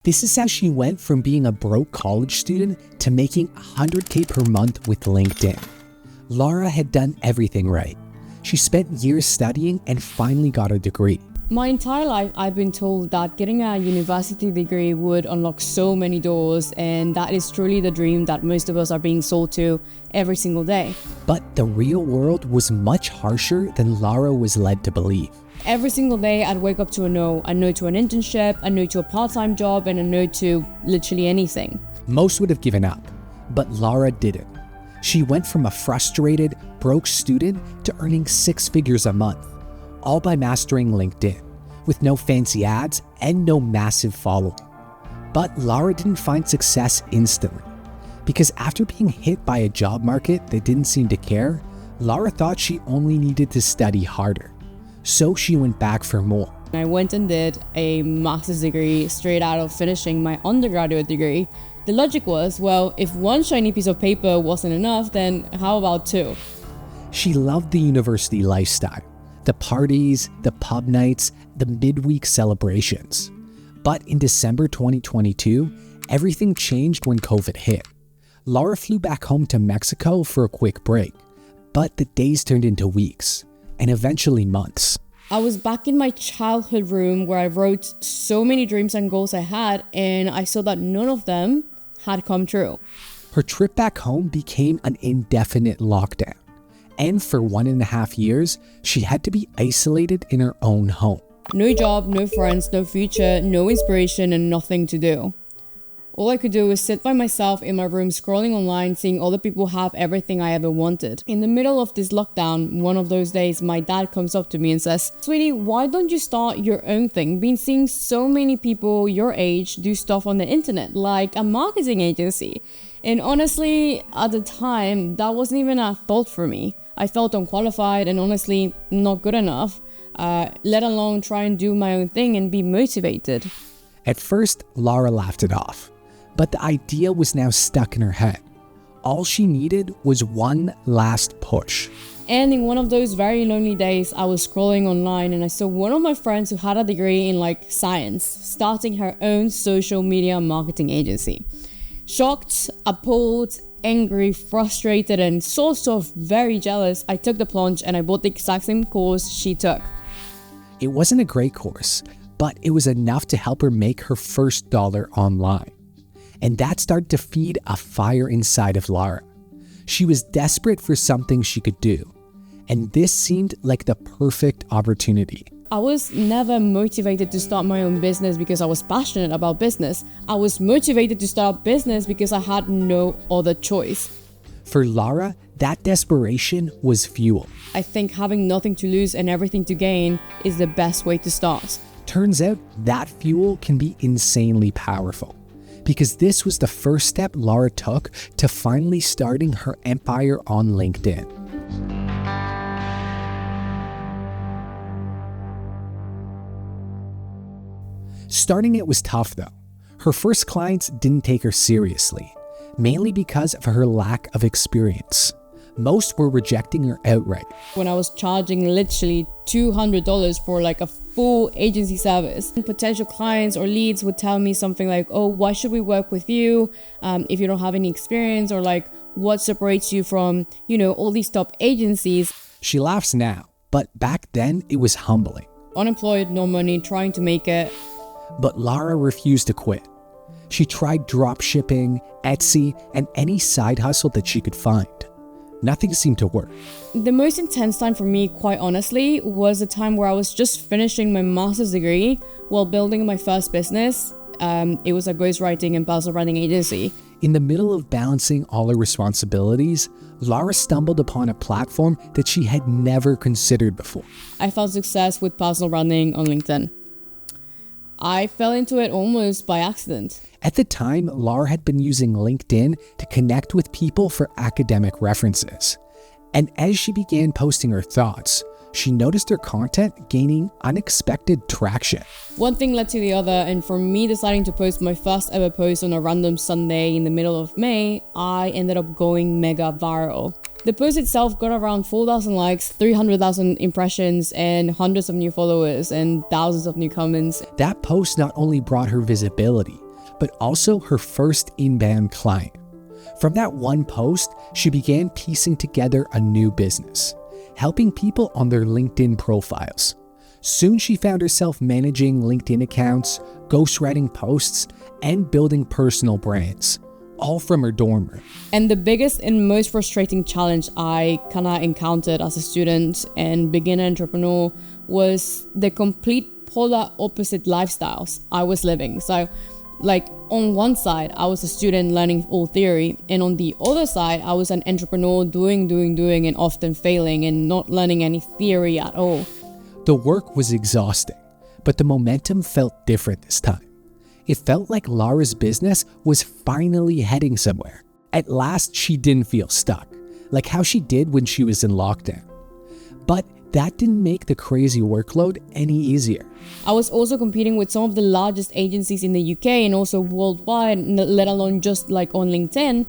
This is how she went from being a broke college student to making $100K per month with LinkedIn. Lara had done everything right. She spent years studying and finally got a degree. My entire life, I've been told that getting a university degree would unlock so many doors, and that is truly the dream that most of us are being sold to every single day. But the real world was much harsher than Lara was led to believe. Every single day, I'd wake up to a no to an internship, a no to a part-time job, and a no to literally anything. Most would have given up, but Lara didn't. She went from a frustrated, broke student to earning 6 figures a month, all by mastering LinkedIn, with no fancy ads and no massive following. But Lara didn't find success instantly, because after being hit by a job market that didn't seem to care, Lara thought she only needed to study harder. So she went back for more. I went and did a master's degree straight out of finishing my undergraduate degree. The logic was, well, if one shiny piece of paper wasn't enough, then how about 2? She loved the university lifestyle, the parties, the pub nights, the midweek celebrations. But in December 2022, everything changed when COVID hit. Lara flew back home to Mexico for a quick break, but the days turned into weeks, and eventually months. I was back in my childhood room where I wrote so many dreams and goals I had, and I saw that none of them had come true. Her trip back home became an indefinite lockdown, and for 1.5 years, she had to be isolated in her own home. No job, no friends, no future, no inspiration, and nothing to do. All I could do was sit by myself in my room scrolling online, seeing other people have everything I ever wanted. In the middle of this lockdown, one of those days, my dad comes up to me and says, "Sweetie, why don't you start your own thing? Been seeing so many people your age do stuff on the internet, like a marketing agency." And honestly, at the time, that wasn't even a thought for me. I felt unqualified and honestly not good enough, let alone try and do my own thing and be motivated. At first, Lara laughed it off, but the idea was now stuck in her head. All she needed was one last push. And in one of those very lonely days, I was scrolling online and I saw one of my friends who had a degree in science, starting her own social media marketing agency. Shocked, appalled, angry, frustrated, and sort of very jealous, I took the plunge and I bought the exact same course she took. It wasn't a great course, but it was enough to help her make her first dollar online. And that started to feed a fire inside of Lara. She was desperate for something she could do, and this seemed like the perfect opportunity. I was never motivated to start my own business because I was passionate about business. I was motivated to start a business because I had no other choice. For Lara, that desperation was fuel. I think having nothing to lose and everything to gain is the best way to start. Turns out that fuel can be insanely powerful, because this was the first step Lara took to finally starting her empire on LinkedIn. Starting it was tough though. Her first clients didn't take her seriously, mainly because of her lack of experience. Most were rejecting her outright. When I was charging literally $200 for a full agency service, and potential clients or leads would tell me something like, "Oh, why should we work with you if you don't have any experience?" Or what separates you from, all these top agencies? She laughs now, but back then it was humbling. Unemployed, no money, trying to make it. But Lara refused to quit. She tried drop shipping, Etsy, and any side hustle that she could find. Nothing seemed to work. The most intense time for me, quite honestly, was the time where I was just finishing my master's degree while building my first business. It was a ghostwriting and personal branding agency. In the middle of balancing all her responsibilities, Lara stumbled upon a platform that she had never considered before. I found success with personal branding on LinkedIn. I fell into it almost by accident. At the time, Lara had been using LinkedIn to connect with people for academic references. And as she began posting her thoughts, she noticed her content gaining unexpected traction. One thing led to the other, and from me deciding to post my first ever post on a random Sunday in the middle of May, I ended up going mega viral. The post itself got around 4,000 likes, 300,000 impressions, and hundreds of new followers and thousands of new comments. That post not only brought her visibility, but also her first inbound client. From that one post, she began piecing together a new business, helping people on their LinkedIn profiles. Soon she found herself managing LinkedIn accounts, ghostwriting posts, and building personal brands, all from her dorm room. And the biggest and most frustrating challenge I encountered as a student and beginner entrepreneur was the complete polar opposite lifestyles I was living. So on one side, I was a student learning all theory, and on the other side, I was an entrepreneur doing and often failing and not learning any theory at all. The work was exhausting, but the momentum felt different this time. It felt like Lara's business was finally heading somewhere. At last, she didn't feel stuck, like how she did when she was in lockdown. But that didn't make the crazy workload any easier. I was also competing with some of the largest agencies in the UK and also worldwide, let alone just on LinkedIn,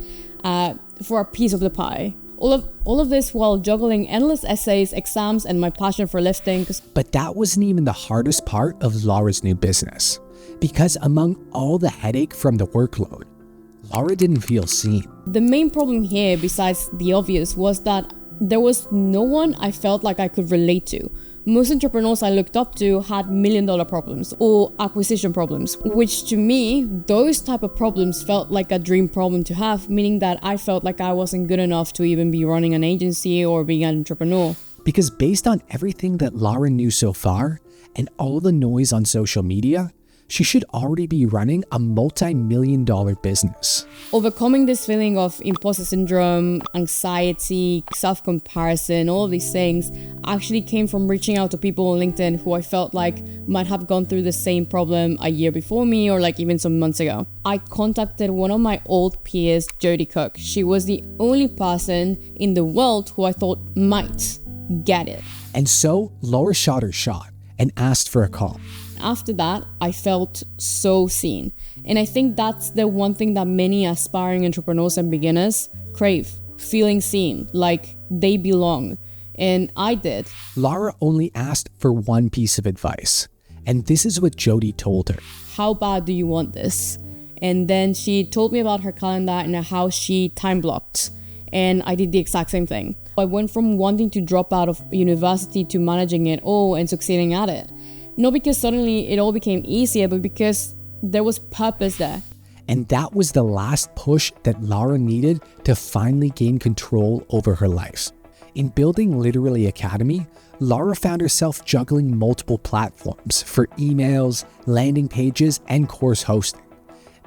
for a piece of the pie. All of this while juggling endless essays, exams, and my passion for lifting. But that wasn't even the hardest part of Lara's new business. Because among all the headache from the workload, Lara didn't feel seen. The main problem here, besides the obvious, was that there was no one I felt like I could relate to. Most entrepreneurs I looked up to had $1 million problems or acquisition problems, which to me, those type of problems felt like a dream problem to have, meaning that I felt like I wasn't good enough to even be running an agency or being an entrepreneur. Because based on everything that Lara knew so far and all the noise on social media, she should already be running a multi-million-dollar business. Overcoming this feeling of imposter syndrome, anxiety, self-comparison, all of these things actually came from reaching out to people on LinkedIn who I felt like might have gone through the same problem a year before me or even some months ago. I contacted one of my old peers, Jodie Cook. She was the only person in the world who I thought might get it. And so Lara shot her shot and asked for a call. After that, I felt so seen. And I think that's the one thing that many aspiring entrepreneurs and beginners crave, feeling seen, like they belong. And I did. Lara only asked for one piece of advice, and this is what Jodie told her. How bad do you want this? And then she told me about her calendar and how she time blocked. And I did the exact same thing. I went from wanting to drop out of university to managing it all and succeeding at it. Not because suddenly it all became easier, but because there was purpose there. And that was the last push that Lara needed to finally gain control over her life. In building Literally Academy, Lara found herself juggling multiple platforms for emails, landing pages, and course hosting.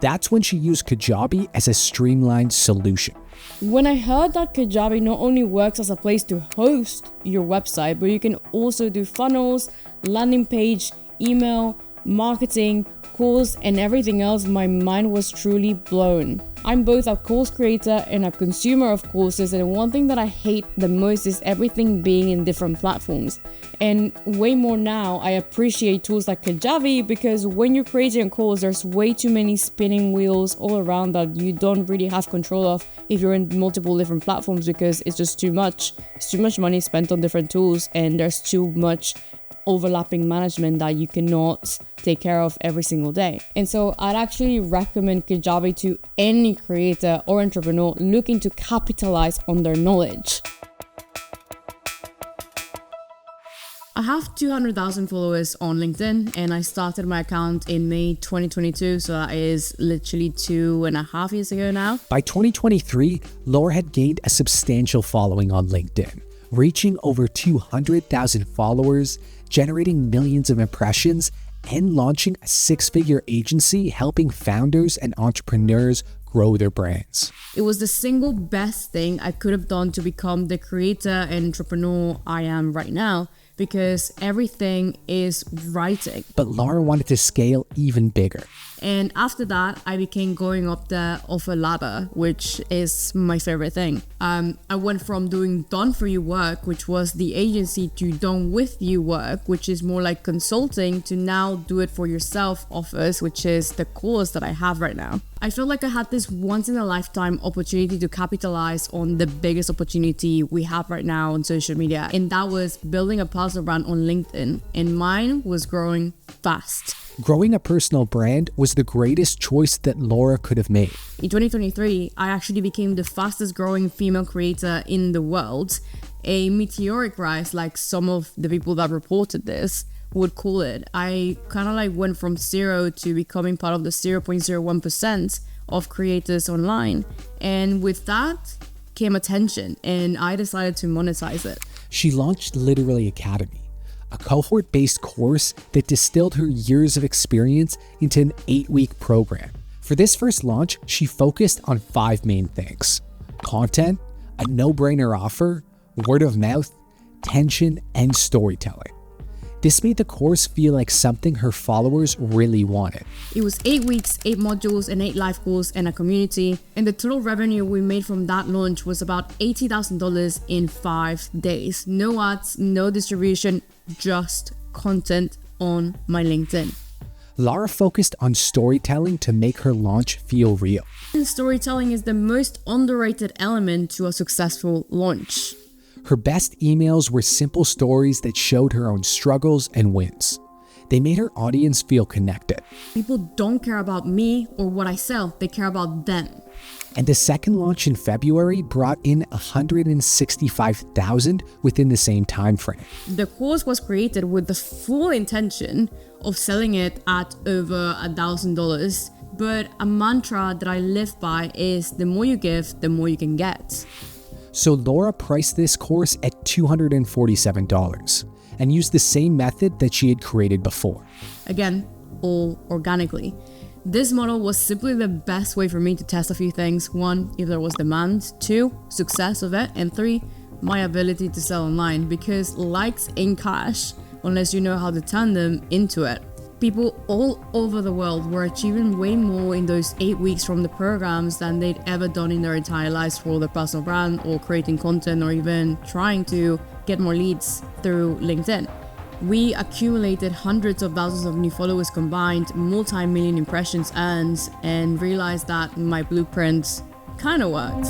That's when she used Kajabi as a streamlined solution. When I heard that Kajabi not only works as a place to host your website, but you can also do funnels, landing page, email, marketing, course, and everything else, my mind was truly blown. I'm both a course creator and a consumer of courses, and one thing that I hate the most is everything being in different platforms. And way more now, I appreciate tools like Kajabi because when you're creating a course, there's way too many spinning wheels all around that you don't really have control of if you're in multiple different platforms because it's just too much. It's too much money spent on different tools, and there's too much overlapping management that you cannot take care of every single day. And so I'd actually recommend Kajabi to any creator or entrepreneur looking to capitalize on their knowledge. I have 200,000 followers on LinkedIn, and I started my account in May 2022, so that is literally 2.5 years ago now. By 2023, Lara had gained a substantial following on LinkedIn, reaching over 200,000 followers, generating millions of impressions, and launching a six-figure agency helping founders and entrepreneurs grow their brands. It was the single best thing I could have done to become the creator and entrepreneur I am right now, because everything is writing. But Lara wanted to scale even bigger. And after that, I began going up the offer ladder, which is my favorite thing. I went from doing done for you work, which was the agency, to done with you work, which is more like consulting, to now do it for yourself offers, which is the course that I have right now. I felt like I had this once in a lifetime opportunity to capitalize on the biggest opportunity we have right now on social media. And that was building a personal brand on LinkedIn. And mine was growing fast. Growing a personal brand was the greatest choice that Lara could have made. In 2023, I actually became the fastest growing female creator in the world. A meteoric rise, like some of the people that reported this would call it. I kind of like went from zero to becoming part of the 0.01% of creators online. And with that came attention, and I decided to monetize it. She launched Literally Academy, a cohort-based course that distilled her years of experience into an 8-week program. For this first launch, she focused on 5 main things: content, a no-brainer offer, word of mouth, tension, and storytelling. This made the course feel like something her followers really wanted. It was 8 weeks, 8 modules, and 8 live calls and a community. And the total revenue we made from that launch was about $80,000 in 5 days. No ads, no distribution, just content on my LinkedIn. Lara focused on storytelling to make her launch feel real. And storytelling is the most underrated element to a successful launch. Her best emails were simple stories that showed her own struggles and wins. They made her audience feel connected. People don't care about me or what I sell, they care about them. And the second launch in February brought in $165,000 within the same time frame. The course was created with the full intention of selling it at over $1,000. But a mantra that I live by is the more you give, the more you can get. So Lara priced this course at $247 and used the same method that she had created before. Again, all organically. This model was simply the best way for me to test a few things. 1, if there was demand. 2, success of it. And 3, my ability to sell online, because likes ain't cash unless you know how to turn them into it. People all over the world were achieving way more in those 8 weeks from the programs than they'd ever done in their entire lives for their personal brand or creating content or even trying to get more leads through LinkedIn. We accumulated hundreds of thousands of new followers combined, multi-million impressions earned, and realized that my blueprint kind of worked.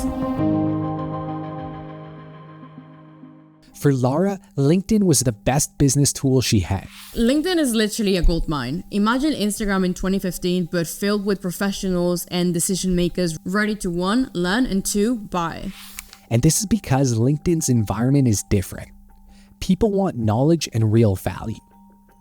For Lara, LinkedIn was the best business tool she had. LinkedIn is literally a gold mine. Imagine Instagram in 2015, but filled with professionals and decision makers ready to 1, learn, and 2, buy. And this is because LinkedIn's environment is different. People want knowledge and real value,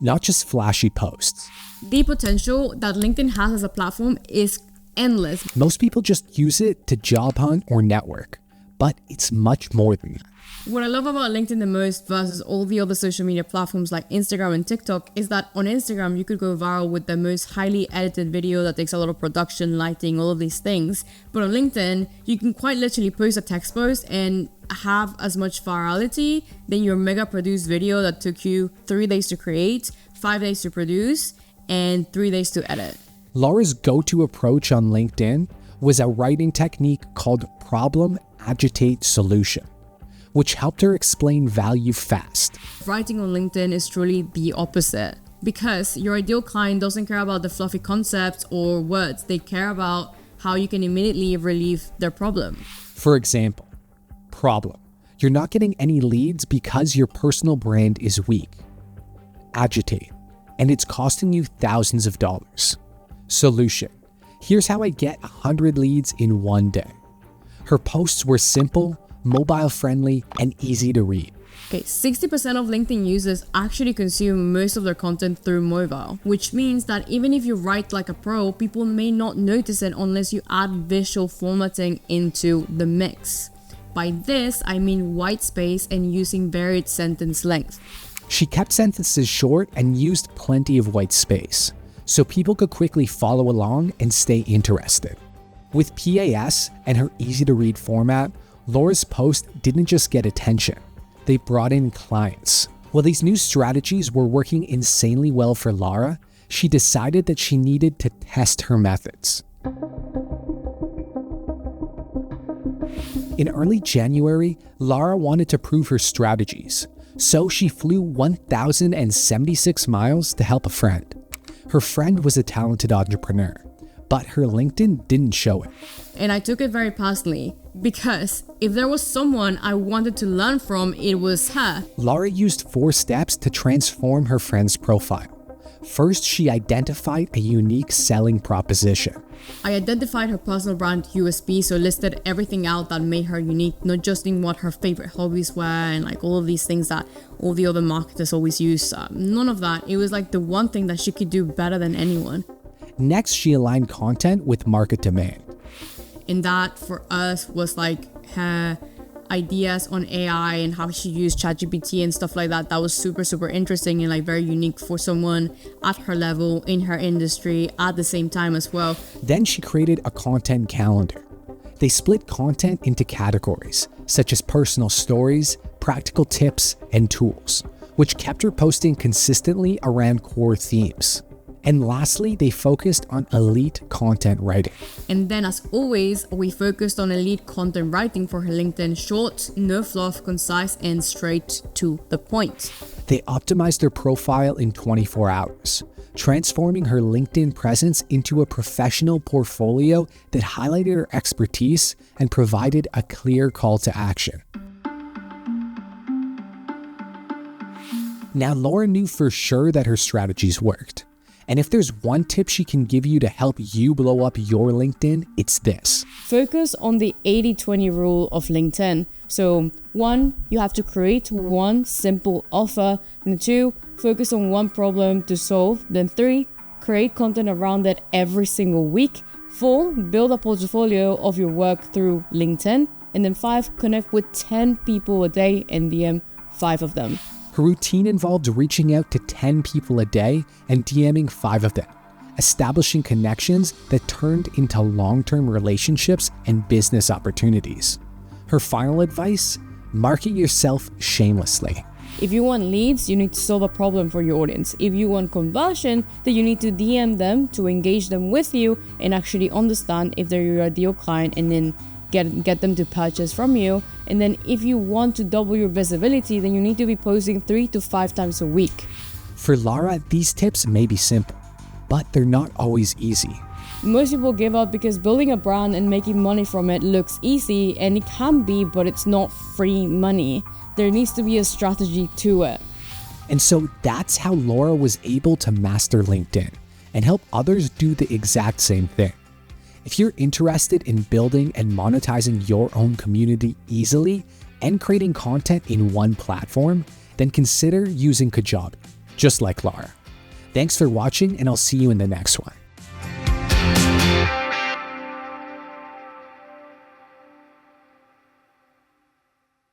not just flashy posts. The potential that LinkedIn has as a platform is endless. Most people just use it to job hunt or network, but it's much more than that. What I love about LinkedIn the most versus all the other social media platforms like Instagram and TikTok is that on Instagram, you could go viral with the most highly edited video that takes a lot of production, lighting, all of these things. But on LinkedIn, you can quite literally post a text post and have as much virality than your mega produced video that took you 3 days to create, 5 days to produce, and 3 days to edit. Lara's go-to approach on LinkedIn was a writing technique called problem, agitate, solution, which helped her explain value fast. Writing on LinkedIn is truly the opposite, because your ideal client doesn't care about the fluffy concepts or words. They care about how you can immediately relieve their problem. For example, problem. You're not getting any leads because your personal brand is weak. Agitate. And it's costing you thousands of dollars. Solution. Here's how I get 100 leads in 1 day. Her posts were simple, mobile-friendly, and easy to read. Okay, 60% of LinkedIn users actually consume most of their content through mobile, which means that even if you write like a pro, people may not notice it unless you add visual formatting into the mix. By this, I mean white space and using varied sentence length. She kept sentences short and used plenty of white space, so people could quickly follow along and stay interested. With PAS and her easy-to-read format, Lara's post didn't just get attention, they brought in clients. While these new strategies were working insanely well for Lara, she decided that she needed to test her methods. In early January, Lara wanted to prove her strategies, so she flew 1,076 miles to help a friend. Her friend was a talented entrepreneur, but her LinkedIn didn't show it. And I took it very personally, because if there was someone I wanted to learn from, it was her. Lara used 4 steps to transform her friend's profile. First, she identified a unique selling proposition. I identified her personal brand USP, so listed everything out that made her unique, not just in what her favorite hobbies were and like all of these things that all the other marketers always use. None of that. It was like the one thing that she could do better than anyone. Next, she aligned content with market demand. And that for us was like her ideas on AI and how she used ChatGPT and stuff like that. That was super interesting and like very unique for someone at her level in her industry at the same time as well. Then she created a content calendar. They split content into categories such as personal stories, practical tips, and tools, which kept her posting consistently around core themes. And lastly, they focused on elite content writing. And then as always, we focused on elite content writing for her LinkedIn: short, no fluff, concise, and straight to the point. They optimized their profile in 24 hours, transforming her LinkedIn presence into a professional portfolio that highlighted her expertise and provided a clear call to action. Now, Lara knew for sure that her strategies worked. And if there's one tip she can give you to help you blow up your LinkedIn, it's this. Focus on the 80-20 rule of LinkedIn. So 1, you have to create one simple offer. And 2, focus on one problem to solve. Then 3, create content around it every single week. 4, build a portfolio of your work through LinkedIn. And then 5, connect with 10 people a day and DM 5 of them. Her routine involved reaching out to 10 people a day and DMing 5 of them, establishing connections that turned into long-term relationships and business opportunities. Her final advice: market yourself shamelessly. If you want leads, you need to solve a problem for your audience. If you want conversion, then you need to DM them to engage them with you and actually understand if they're your ideal client, and then get them to purchase from you. And then if you want to double your visibility, then you need to be posting 3 to 5 times a week. For Lara, these tips may be simple, but they're not always easy. Most people give up because building a brand and making money from it looks easy, and it can be, but it's not free money. There needs to be a strategy to it. And so that's how Lara was able to master LinkedIn and help others do the exact same thing. If you're interested in building and monetizing your own community easily and creating content in one platform, then consider using Kajabi, just like Lara. Thanks for watching, and I'll see you in the next one.